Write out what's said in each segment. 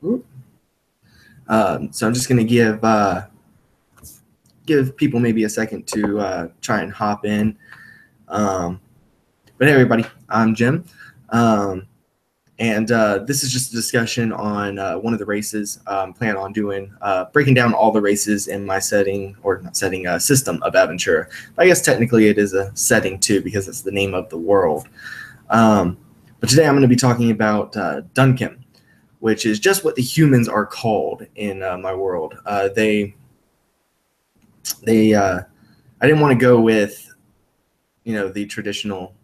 So I'm just going to give people maybe a second to try and hop in. But hey, everybody, I'm Jim. And this is just a discussion on one of the races. Plan on doing breaking down all the races in my setting, or not setting, system of Adventura. I guess technically it is a setting too, because it's the name of the world. But today I'm going to be talking about Dunkim, which is just what the humans are called in my world. I didn't want to go with, the traditional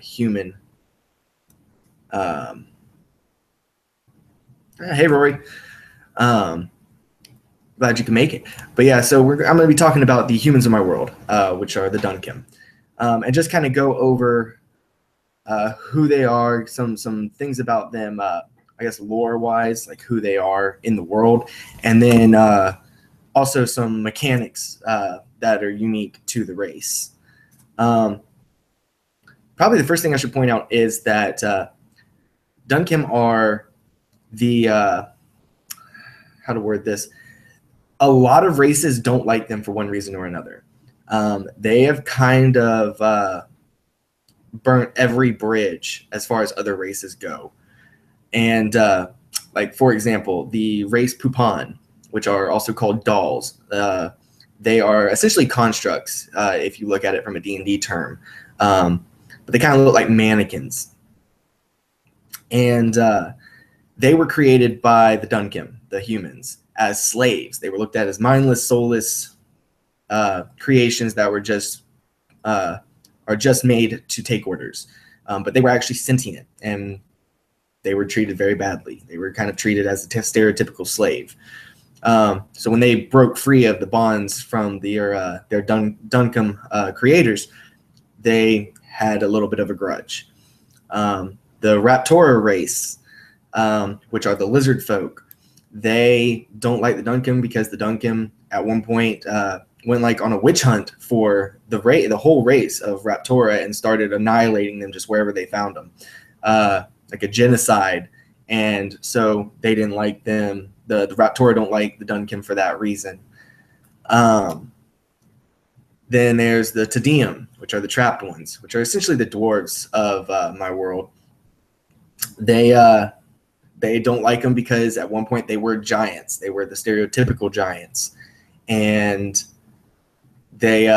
human. Hey, Rory. Glad you can make it. But yeah, so I'm going to be talking about the humans of my world, which are the Dunkim, and just kind of go over who they are, some things about them, I guess lore-wise, like who they are in the world, and then also some mechanics that are unique to the race. Probably the first thing I should point out is that Dunkim are the how to word this. A lot of races don't like them for one reason or another. They have kind of burnt every bridge as far as other races go. And like, for example, the race Pupan, which are also called dolls, they are essentially constructs if you look at it from a D&D term. But they kind of look like mannequins. And they were created by the Dunkim, the humans, as slaves. They were looked at as mindless, soulless creations that were just are just made to take orders. But they were actually sentient, and they were treated very badly. They were kind of treated as a stereotypical slave. So when they broke free of the bonds from their Dunkim creators, they had a little bit of a grudge. The Raptora race, which are the lizard folk, they don't like the Dunkim because the Dunkim at one point went like on a witch hunt for the whole race of Raptora and started annihilating them just wherever they found them, like a genocide. And so they didn't like them. The Raptora don't like the Dunkim for that reason. Then there's the Tedium, which are the trapped ones, which are essentially the dwarves of my world. They don't like them because at one point they were giants. They were the stereotypical giants, and they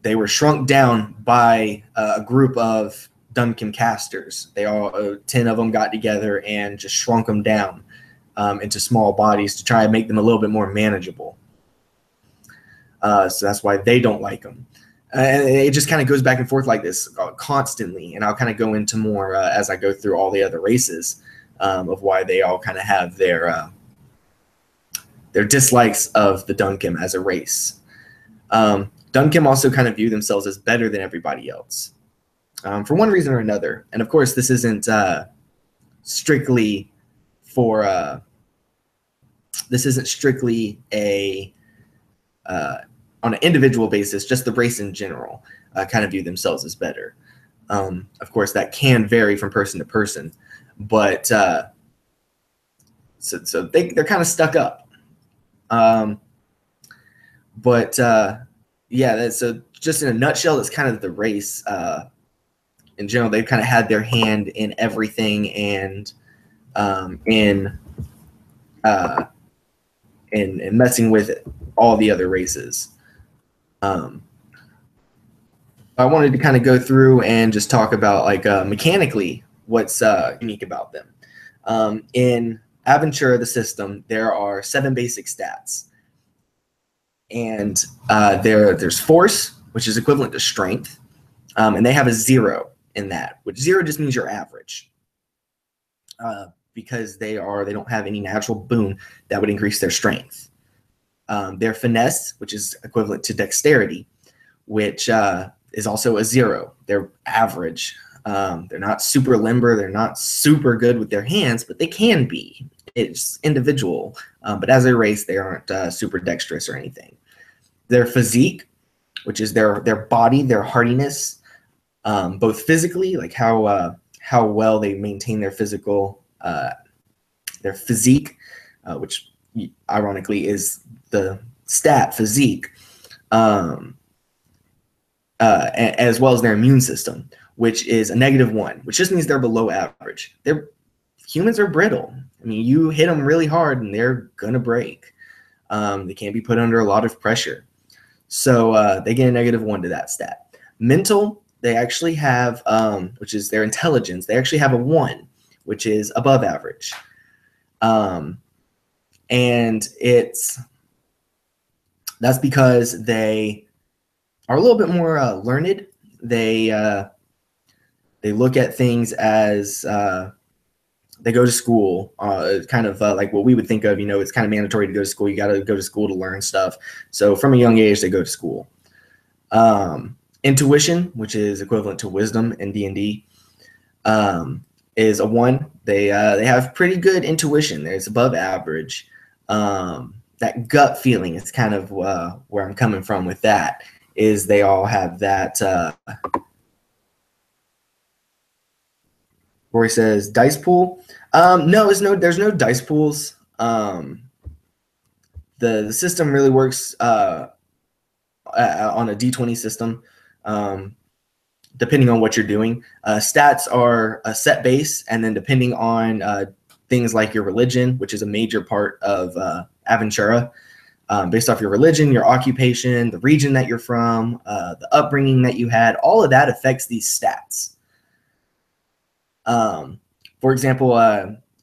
were shrunk down by a group of Dunkim casters. They all 10 of them got together and just shrunk them down into small bodies to try and make them a little bit more manageable. So that's why they don't like them. And it just kind of goes back and forth like this constantly. And I'll kind of go into more as I go through all the other races of why they all kind of have their dislikes of the Dunkim as a race. Dunkim also kind of view themselves as better than everybody else for one reason or another. And of course, this isn't strictly for this isn't strictly a on an individual basis. Just the race in general kind of view themselves as better. Of course, that can vary from person to person, but so they're kind of stuck up. Yeah, so just in a nutshell, that's kind of the race. In general, they've kind of had their hand in everything, and in messing with all the other races. I wanted to kind of go through and just talk about like mechanically what's unique about them. In Adventura, the system, there are 7 basic stats. And there's force, which is equivalent to strength, and they have a 0 in that, which 0 just means you're average, because they don't have any natural boon that would increase their strength. Their finesse, which is equivalent to dexterity, which is also a 0. They're average. They're not super limber. They're not super good with their hands, but they can be. It's individual, but as a race, they aren't super dexterous or anything. Their physique, which is their body, their hardiness, both physically, like how well they maintain their physical their physique, which ironically is the stat physique, as well as their immune system, which is a -1, which just means they're below average. Humans are brittle. I mean, you hit them really hard and they're gonna break. They can't be put under a lot of pressure. So they get a -1 to that stat. Mental, they actually have, which is their intelligence, they actually have a 1, which is above average. And that's because they are a little bit more learned. They look at things as they go to school, kind of like what we would think of, it's kind of mandatory to go to school. You got to go to school to learn stuff. So from a young age, they go to school. Intuition, which is equivalent to wisdom in D&D, is a 1. They have pretty good intuition. It's above average. That gut feeling is kind of where I'm coming from with that, is they all have that. Rory says dice pool. No, there's no dice pools. The system really works on a D20 system, depending on what you're doing. Stats are a set base, and then depending on things like your religion, which is a major part of Adventura, based off your religion, your occupation, the region that you're from, the upbringing that you had, all of that affects these stats. For example,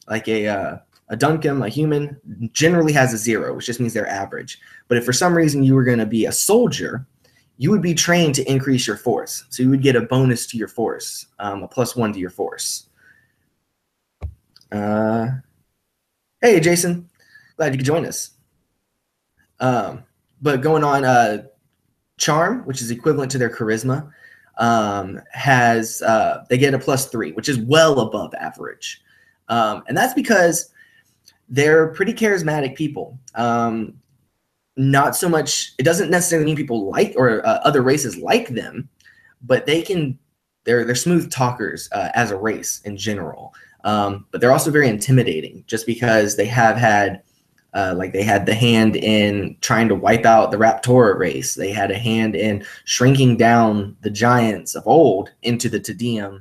like a Dunkim, a human, generally has a 0, which just means they're average. But if for some reason you were going to be a soldier, you would be trained to increase your force. So you would get a bonus to your force, a +1 to your force. Hey, Jason. Glad you could join us. But going on, charm, which is equivalent to their charisma, they get a +3, which is well above average. And that's because they're pretty charismatic people. Not so much, it doesn't necessarily mean people like, or other races like them, but they're smooth talkers as a race in general. But they're also very intimidating, just because they have had, they had the hand in trying to wipe out the Raptora race. They had a hand in shrinking down the giants of old into the Tedeum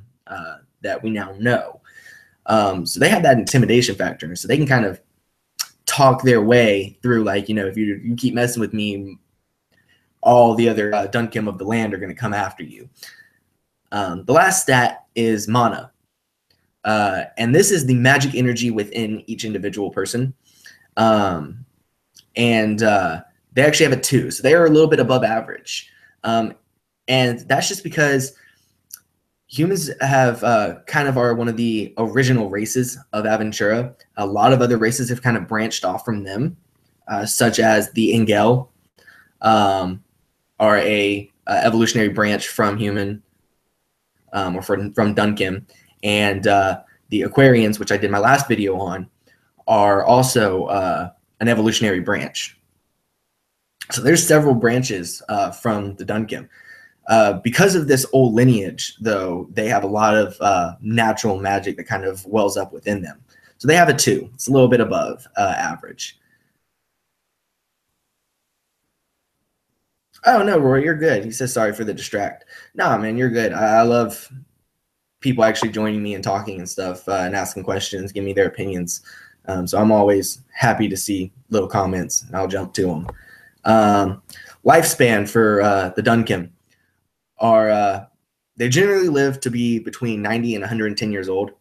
that we now know. So they have that intimidation factor. So they can kind of talk their way through, like, if you keep messing with me, all the other Dunkim of the land are going to come after you. The last stat is mana. And this is the magic energy within each individual person. And they actually have a 2. So they are a little bit above average. And that's just because humans have kind of are one of the original races of Adventura. A lot of other races have kind of branched off from them, such as the Ingel are a evolutionary branch from human, or from Dunkim. And the Aquarians, which I did my last video on, are also an evolutionary branch. So there's several branches from the Dunkim. Because of this old lineage, though, they have a lot of natural magic that kind of wells up within them. So they have a 2. It's a little bit above average. Oh, no, Roy, you're good. He says sorry for the distract. No, man, you're good. I love people actually joining me and talking and stuff, and asking questions, giving me their opinions. So I'm always happy to see little comments, and I'll jump to them. Lifespan for the Dunkim are they generally live to be between 90 and 110 years old.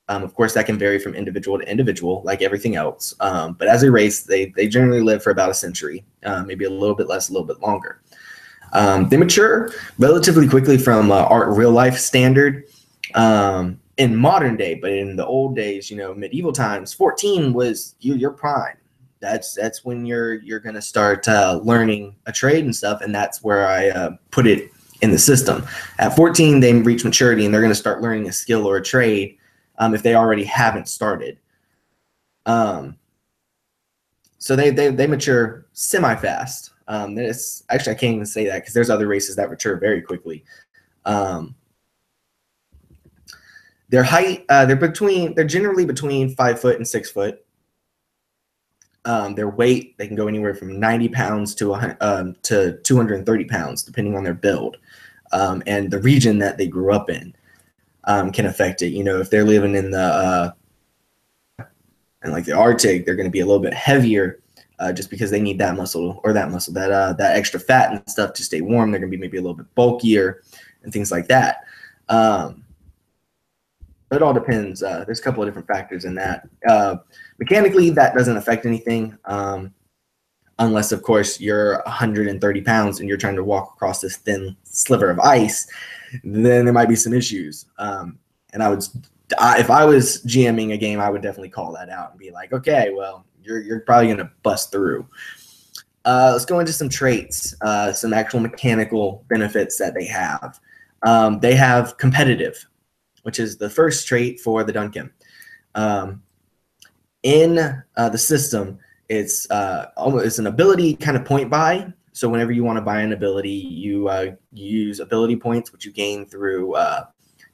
Of course, that can vary from individual to individual, like everything else. But as a race, they generally live for about a century, maybe a little bit less, a little bit longer. They mature relatively quickly from our real life standard in modern day, but in the old days, medieval times, 14 was your prime. That's when you're gonna start learning a trade and stuff, and that's where I put it in the system. At 14, they reach maturity, and they're gonna start learning a skill or a trade if they already haven't started. So they mature semi-fast. It's actually, I can't even say that because there's other races that mature very quickly. Their height, they're generally between 5 foot and 6 foot. Their weight, they can go anywhere from 90 pounds to 230 pounds, depending on their build. And the region that they grew up in can affect it. You know, if they're living in the like the Arctic, they're going to be a little bit heavier, just because they need that muscle, that extra fat and stuff to stay warm. They're going to be maybe a little bit bulkier and things like that. It all depends. There's a couple of different factors in that. Mechanically, that doesn't affect anything, unless, of course, you're 130 pounds and you're trying to walk across this thin sliver of ice. Then there might be some issues. And if I was GMing a game, I would definitely call that out and be like, okay, well, you're probably going to bust through. Let's go into some traits, some actual mechanical benefits that they have. They have competitive, which is the first trait for the Dunkim. In the system, it's an ability kind of point buy. So whenever you want to buy an ability, you use ability points, which you gain through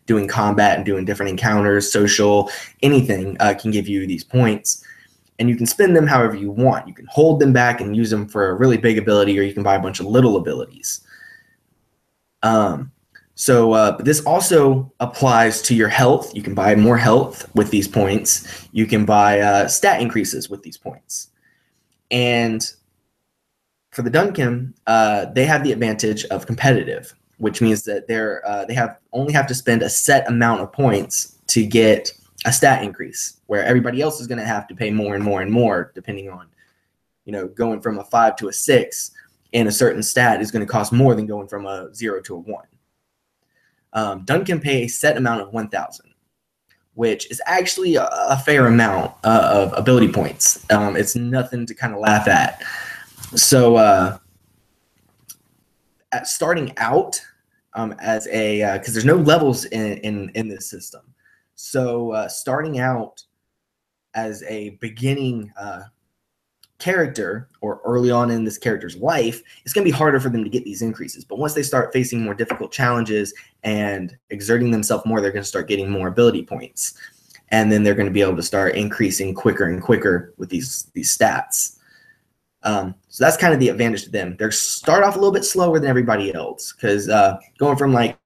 doing combat and doing different encounters, social, anything can give you these points. And you can spend them however you want. You can hold them back and use them for a really big ability, or you can buy a bunch of little abilities. But this also applies to your health. You can buy more health with these points. You can buy stat increases with these points. And for the Dunkim, they have the advantage of competitive, which means that they only have to spend a set amount of points to get a stat increase, where everybody else is going to have to pay more and more and more, depending on, going from a 5 to a 6 in a certain stat is going to cost more than going from a 0 to a 1. Dunkim pay a set amount of 1,000, which is actually a fair amount of ability points. It's nothing to kind of laugh at. So starting out because there's no levels in this system. So starting out as a beginning character, or early on in this character's life, it's going to be harder for them to get these increases. But once they start facing more difficult challenges and exerting themselves more, they're going to start getting more ability points. And then they're going to be able to start increasing quicker and quicker with these stats. So that's kind of the advantage to them. They start off a little bit slower than everybody else, because going from like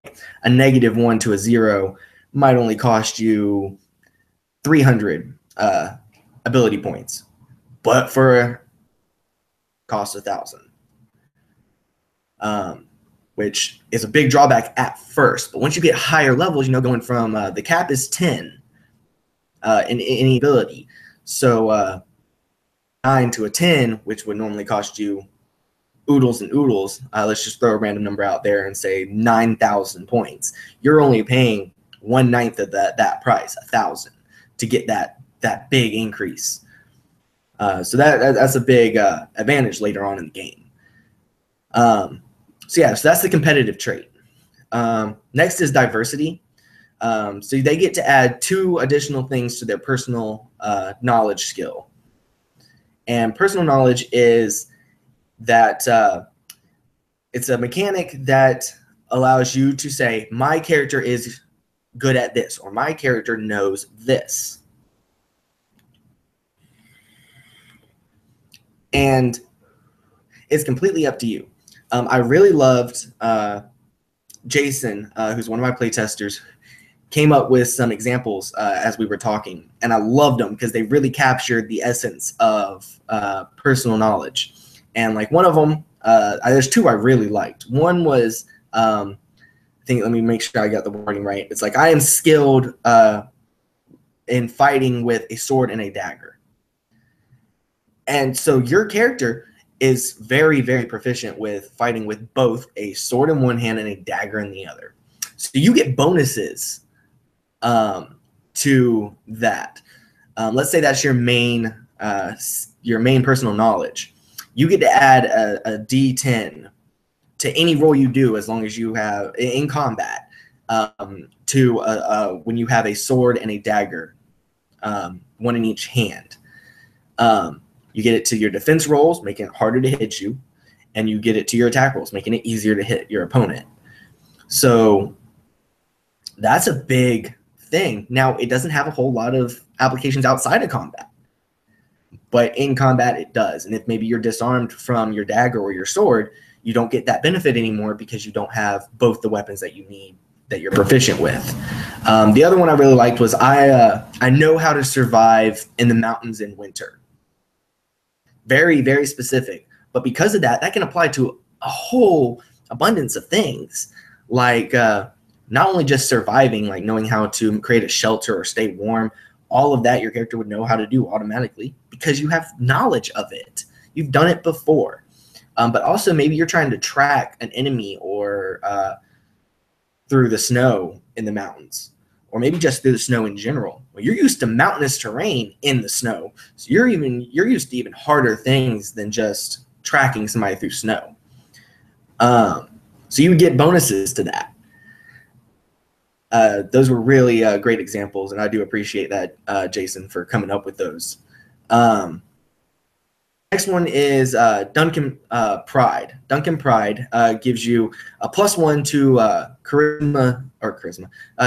a -1 to a 0 might only cost you 300 ability points, but for cost 1,000, which is a big drawback at first. But once you get higher levels, going from the cap is 10 in any ability. So 9 to a 10, which would normally cost you oodles and oodles. Let's just throw a random number out there and say 9,000 points. You're only paying 1/9 of that price, 1,000, to get that big increase. So that's a big advantage later on in the game. So that's the competitive trait. Next is diversity. So they get to add 2 additional things to their personal knowledge skill. And personal knowledge is that it's a mechanic that allows you to say, my character is good at this, or my character knows this. And it's completely up to you. I really loved Jason, who's one of my playtesters, came up with some examples as we were talking, and I loved them because they really captured the essence of personal knowledge. And like one of them, there's 2 I really liked. One was, let me make sure I got the wording right. It's like, I am skilled in fighting with a sword and a dagger. And so your character is very, very proficient with fighting with both a sword in one hand and a dagger in the other. So you get bonuses to that. Let's say that's your main personal knowledge. You get to add a D10 to any roll you do, as long as you have in combat, to when you have a sword and a dagger, one in each hand. You get it to your defense rolls, making it harder to hit you, and you get it to your attack rolls, making it easier to hit your opponent. So that's a big thing. Now, it doesn't have a whole lot of applications outside of combat, but in combat it does. And if maybe you're disarmed from your dagger or your sword, you don't get that benefit anymore because you don't have both the weapons that you need that you're proficient with. The other one I really liked was I know how to survive in the mountains in winter. Very, very specific. But because of that, that can apply to a whole abundance of things, like not only just surviving, like knowing how to create a shelter or stay warm. All of that your character would know how to do automatically because you have knowledge of it. You've done it before. But also maybe you're trying to track an enemy or through the snow in the mountains, or maybe just through the snow in general. Well, you're used to mountainous terrain in the snow, so you're used to even harder things than just tracking somebody through snow. So you would get bonuses to that. Those were really great examples, and I do appreciate that, Jason, for coming up with those. Next one is Dunkim Pride. Dunkim Pride gives you a +1 to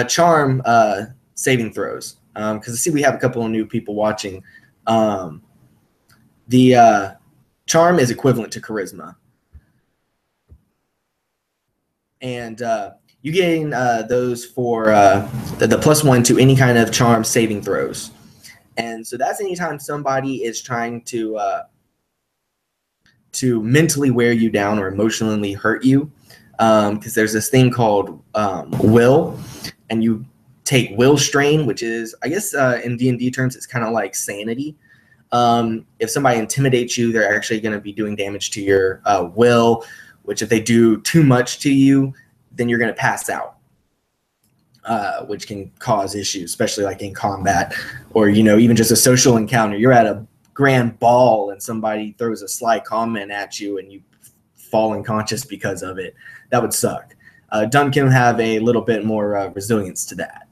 charm saving throws. Because I see we have a couple of new people watching. The charm is equivalent to charisma. And you gain those for the +1 to any kind of charm saving throws. And so that's anytime somebody is trying to mentally wear you down or emotionally hurt you, because there's this thing called will, and you take will strain, which is, I guess in D&D terms, it's kind of like sanity. If somebody intimidates you, they're actually going to be doing damage to your will, which if they do too much to you, then you're going to pass out, which can cause issues, especially like in combat or, even just a social encounter. You're at a grand ball and somebody throws a sly comment at you and you fall unconscious because of it. That would suck. Dunkim have a little bit more resilience to that.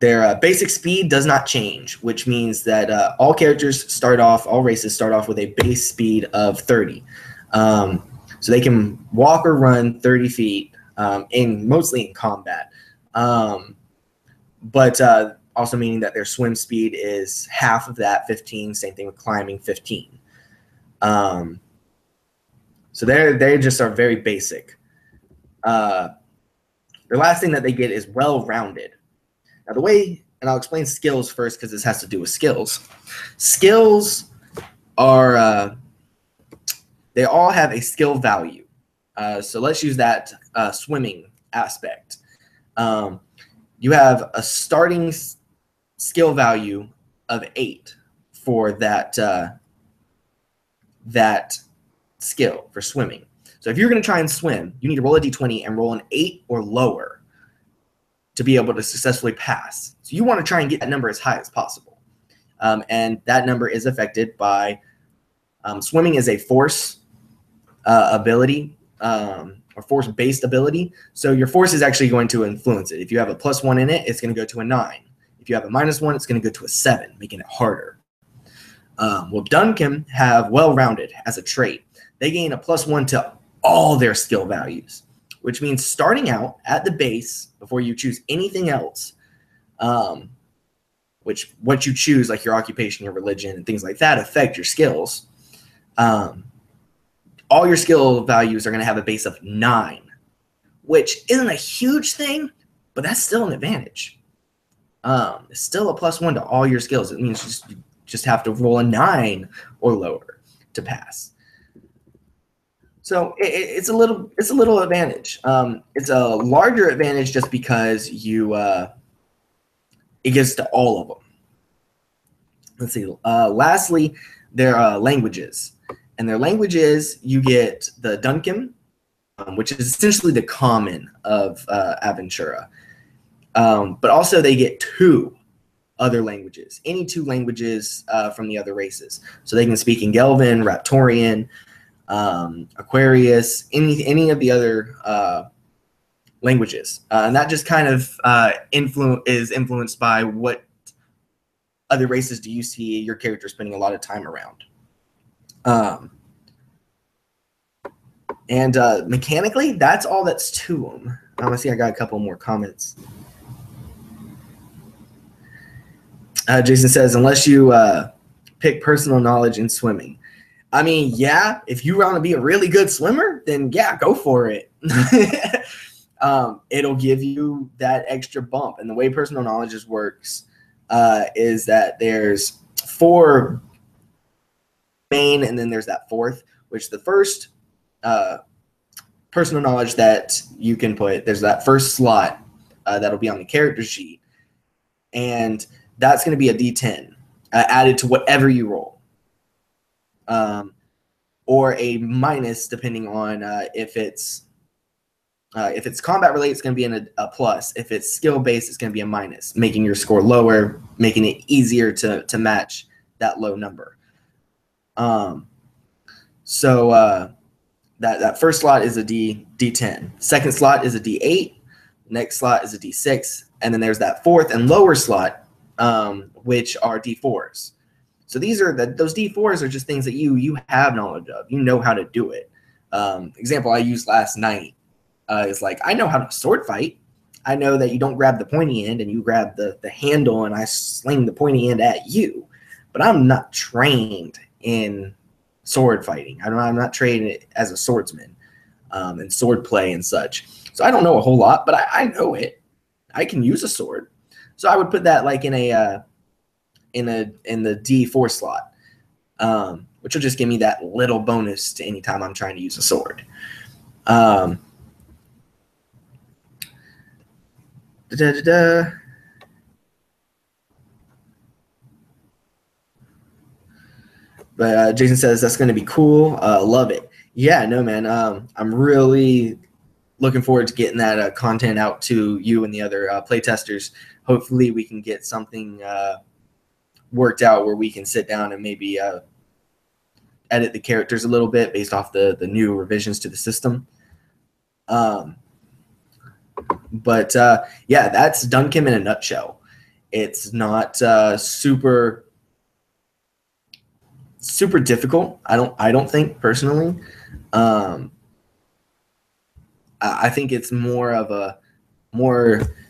Their basic speed does not change, which means that all races start off with a base speed of 30. So they can walk or run 30 feet, mostly in combat. But also meaning that their swim speed is half of that, 15. Same thing with climbing, 15. So they just are very basic. The last thing that they get is well-rounded. Now the way, and I'll explain skills first because this has to do with skills. Skills are, they all have a skill value. So let's use that swimming aspect. You have a starting skill value of 8 for that that skill for swimming. So if you're going to try and swim, you need to roll a d20 and roll an 8 or lower to be able to successfully pass. So you want to try and get that number as high as possible. And that number is affected by swimming is a force ability, or force-based ability. So your force is actually going to influence it. If you have a +1 in it, it's going to go to a 9. If you have a -1, it's going to go to a 7, making it harder. Well, Dunkim have well-rounded as a trait. They gain a +1 to all their skill values, which means starting out at the base before you choose anything else, which what you choose, like your occupation, your religion, and things like that, affect your skills. All your skill values are going to have a base of 9, which isn't a huge thing, but that's still an advantage. It's still a +1 to all your skills. It means you just have to roll a 9 or lower to pass. So it's a little advantage. It's a larger advantage just because it gets to all of them. Let's see. Lastly, there are languages. And their languages, you get the Dunkim, which is essentially the common of Adventura. But also they get 2 other languages, any 2 languages from the other races. So they can speak Engelvan, Raptorian, Aquarius, any of the other languages. And that just kind of is influenced by what other races do you see your character spending a lot of time around. And mechanically, that's all that's to them. I see I got a couple more comments. Jason says, unless you pick personal knowledge in swimming. I mean, yeah, if you want to be a really good swimmer, then yeah, go for it. It'll give you that extra bump. And the way personal knowledge works is that there's 4 main, and then there's that 4th, which the first personal knowledge that you can put, there's that first slot that'll be on the character sheet. And that's going to be a D10 added to whatever you roll. Or a minus, depending on if it's combat related, it's going to be a plus. If it's skill based, it's going to be a minus, making your score lower, making it easier to match that low number. So that first slot is a D10. Second slot is a D8. Next slot is a D6, and then there's that 4th and lower slot, which are D4s. So these are those D4s are just things that you have knowledge of. You know how to do it. Example I used last night is like, I know how to sword fight. I know that you don't grab the pointy end and you grab the handle and I sling the pointy end at you. But I'm not trained in sword fighting. I'm not trained as a swordsman and sword play and such. So I don't know a whole lot, but I know it. I can use a sword. So I would put that like in the D4 slot, which will just give me that little bonus to any time I'm trying to use a sword. But Jason says that's going to be cool. Love it. Yeah, no, man. I'm really looking forward to getting that content out to you and the other playtesters. Hopefully we can get something worked out where we can sit down and maybe edit the characters a little bit based off the new revisions to the system. But yeah, that's Dunkim in a nutshell. It's not super difficult. I don't think personally. I think it's more of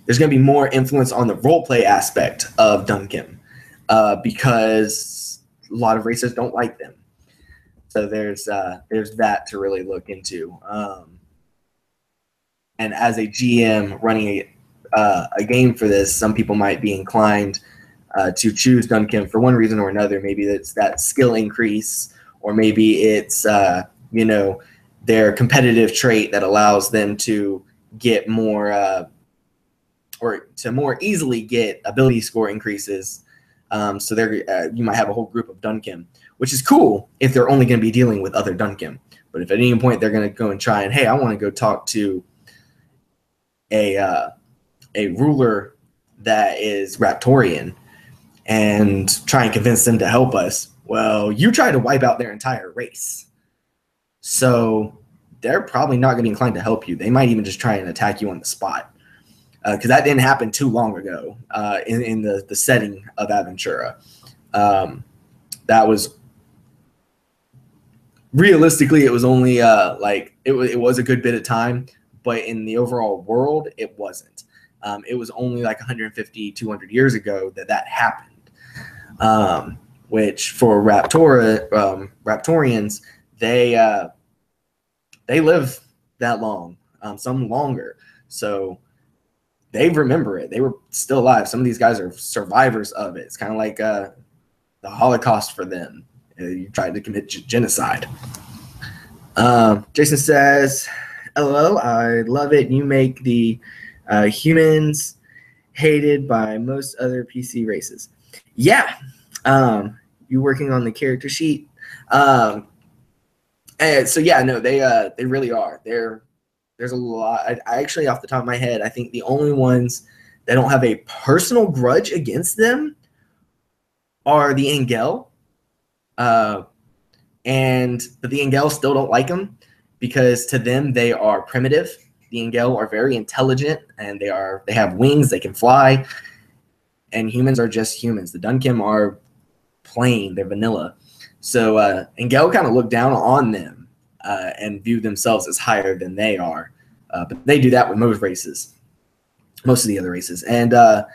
there's going to be more influence on the role play aspect of Dunkim because a lot of racers don't like them. So there's that to really look into. And as a GM running a game for this, some people might be inclined to choose Dunkim for one reason or another. Maybe it's that skill increase, or maybe it's their competitive trait that allows them to get more or to more easily get ability score increases. So you might have a whole group of Dunkim, which is cool if they're only going to be dealing with other Dunkim. But if at any point they're going to go and try and, hey, I want to go talk to a ruler that is Raptorian and try and convince them to help us, well, you try to wipe out their entire race. So they're probably not going to be inclined to help you. They might even just try and attack you on the spot. Because that didn't happen too long ago in the setting of Adventura. That was realistically, it was only it was a good bit of time, but in the overall world, it wasn't. It was only like 150, 200 years ago that happened. Which for Raptorians, they live that long, some longer. So they remember it. They were still alive. Some of these guys are survivors of it. It's kind of like the Holocaust for them. You tried to commit genocide. Jason says, "LOL, I love it. You make the humans hated by most other PC races." Yeah. You working on the character sheet? And so yeah, no, they really are. There's a lot. I actually, off the top of my head, I think the only ones that don't have a personal grudge against them are the Engel. But the Engel still don't like them because to them they are primitive. The Engel are very intelligent and they have wings, they can fly, and humans are just humans. The Dunkim are plain, they're vanilla. So Engel kind of look down on them and view themselves as higher than they are. But they do that with most races, most of the other races. And am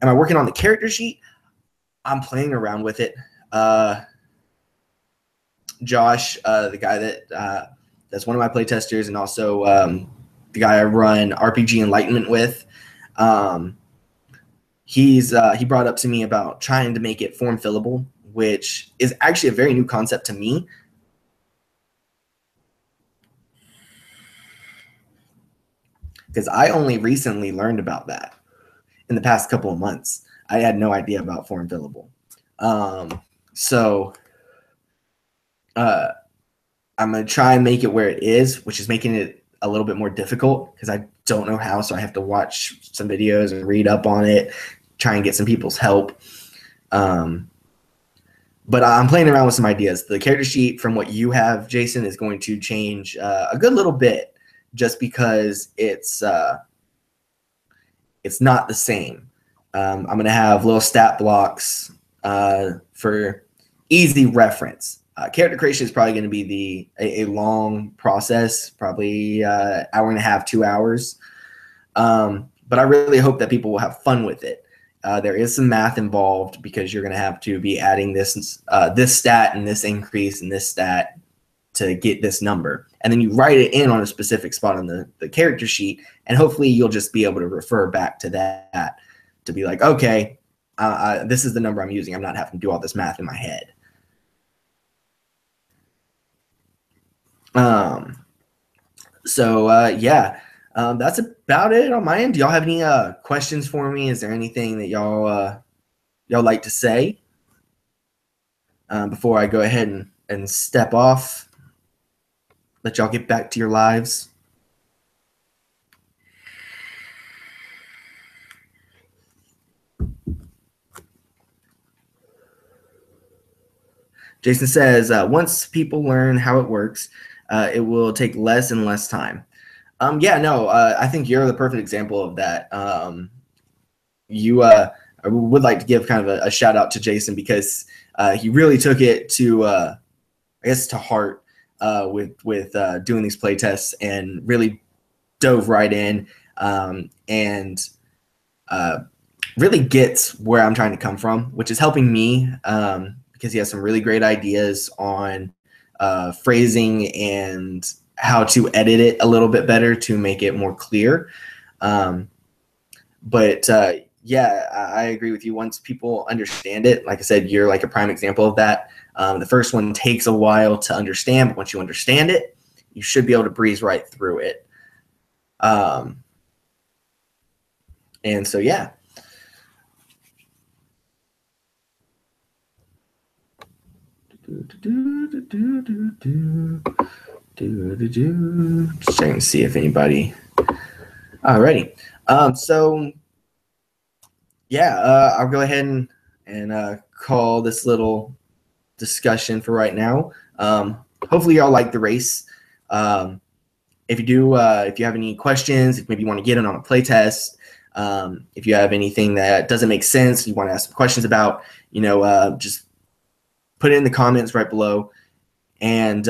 I working on the character sheet? I'm playing around with it. Josh, the guy that's one of my playtesters, and also the guy I run RPG Enlightenment with, he brought up to me about trying to make it form fillable, which is actually a very new concept to me. Because I only recently learned about that in the past couple of months. I had no idea about form fillable. So I'm going to try and make it where it is, which is making it a little bit more difficult because I don't know how. So I have to watch some videos and read up on it, try and get some people's help. But I'm playing around with some ideas. The character sheet from what you have, Jason, is going to change a good little bit just because it's not the same. I'm going to have little stat blocks for easy reference. Character creation is probably going to be a long process, probably hour and a half, 2 hours. But I really hope that people will have fun with it. There is some math involved because you're going to have to be adding this stat and this increase and this stat to get this number. And then you write it in on a specific spot on the character sheet, and hopefully you'll just be able to refer back to that to be like, okay, this is the number I'm using. I'm not having to do all this math in my head. That's about it on my end. Do y'all have any questions for me? Is there anything that y'all like to say before I go ahead and step off? Let y'all get back to your lives. Jason says, once people learn how it works, it will take less and less time. I think you're the perfect example of that. I would like to give kind of a shout out to Jason because he really took it to, to heart with doing these play tests and really dove right in and really gets where I'm trying to come from, which is helping me because he has some really great ideas on phrasing and how to edit it a little bit better to make it more clear. I agree with you. Once people understand it, like I said, you're like a prime example of that. The first one takes a while to understand, but once you understand it, you should be able to breeze right through it. Just checking to see if anybody. Alrighty. I'll go ahead and call this little discussion for right now. Hopefully y'all like the race. If you do, if you have any questions, if maybe you want to get in on a play test, if you have anything that doesn't make sense, you want to ask some questions about, just put it in the comments right below. And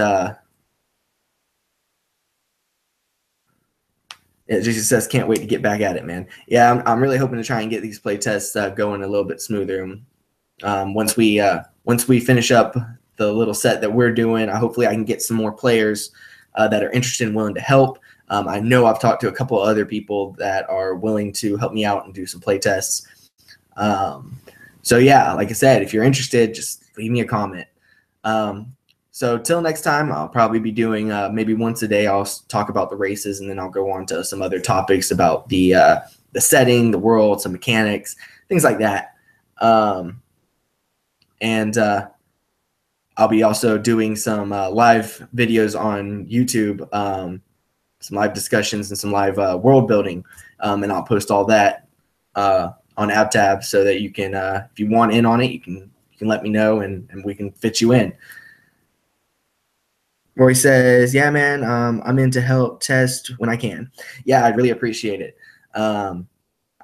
Jason says, can't wait to get back at it, man. Yeah, I'm really hoping to try and get these play tests going a little bit smoother. Once we finish up the little set that we're doing, hopefully I can get some more players that are interested and willing to help. I know I've talked to a couple of other people that are willing to help me out and do some play tests. Like I said, if you're interested, just leave me a comment. So till next time, I'll probably be doing maybe once a day. I'll talk about the races, and then I'll go on to some other topics about the setting, the world, some mechanics, things like that. I'll be also doing some live videos on YouTube, some live discussions and some live world building, and I'll post all that on AppTab so that you can, if you want in on it, you can let me know and we can fit you in. Roy says, yeah, man, I'm in to help test when I can. Yeah, I'd really appreciate it. I'm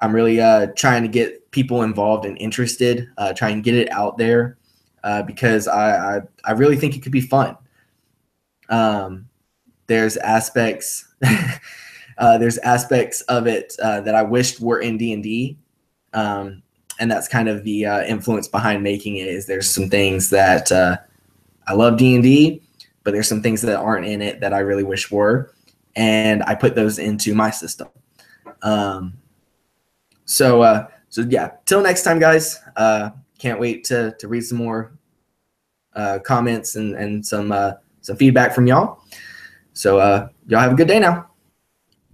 really trying to get people involved and interested, try and get it out there because I really think it could be fun. There's aspects There's aspects of it that I wished were in D&D, and that's kind of the influence behind making it. Is there's some things that I love D&D, but there's some things that aren't in it that I really wish were, and I put those into my system. So yeah, till next time, guys. Can't wait to read some more comments and some feedback from y'all. So y'all have a good day now.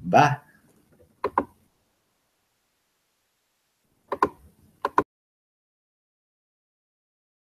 Bye.